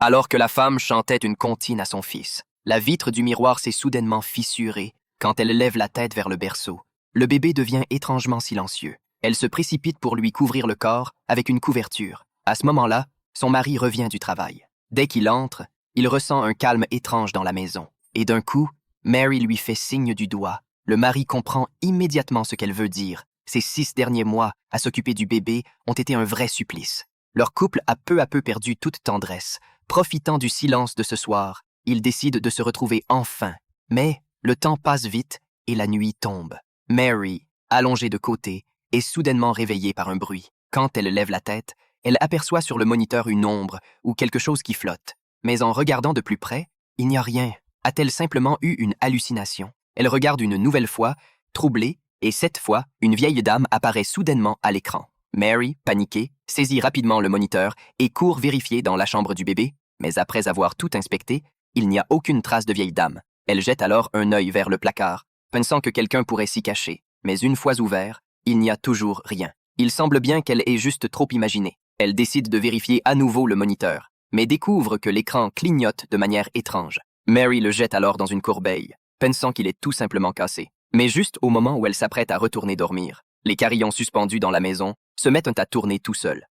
Alors que la femme chantait une comptine à son fils, la vitre du miroir s'est soudainement fissurée quand elle lève la tête vers le berceau. Le bébé devient étrangement silencieux. Elle se précipite pour lui couvrir le corps avec une couverture. À ce moment-là, son mari revient du travail. Dès qu'il entre, il ressent un calme étrange dans la maison. Et d'un coup, Mary lui fait signe du doigt. Le mari comprend immédiatement ce qu'elle veut dire. Ces 6 derniers mois à s'occuper du bébé ont été un vrai supplice. Leur couple a peu à peu perdu toute tendresse. Profitant du silence de ce soir, ils décident de se retrouver enfin. Mais le temps passe vite et la nuit tombe. Mary, allongée de côté, est soudainement réveillée par un bruit. Quand elle lève la tête, elle aperçoit sur le moniteur une ombre ou quelque chose qui flotte. Mais en regardant de plus près, il n'y a rien. A-t-elle simplement eu une hallucination? Elle regarde une nouvelle fois, troublée, et cette fois, une vieille dame apparaît soudainement à l'écran. Mary, paniquée, saisit rapidement le moniteur et court vérifier dans la chambre du bébé, mais après avoir tout inspecté, il n'y a aucune trace de vieille dame. Elle jette alors un œil vers le placard, pensant que quelqu'un pourrait s'y cacher, mais une fois ouvert, il n'y a toujours rien. Il semble bien qu'elle ait juste trop imaginé. Elle décide de vérifier à nouveau le moniteur, mais découvre que l'écran clignote de manière étrange. Mary le jette alors dans une corbeille, pensant qu'il est tout simplement cassé. Mais juste au moment où elle s'apprête à retourner dormir, les carillons suspendus dans la maison se mettent à tourner tout seuls.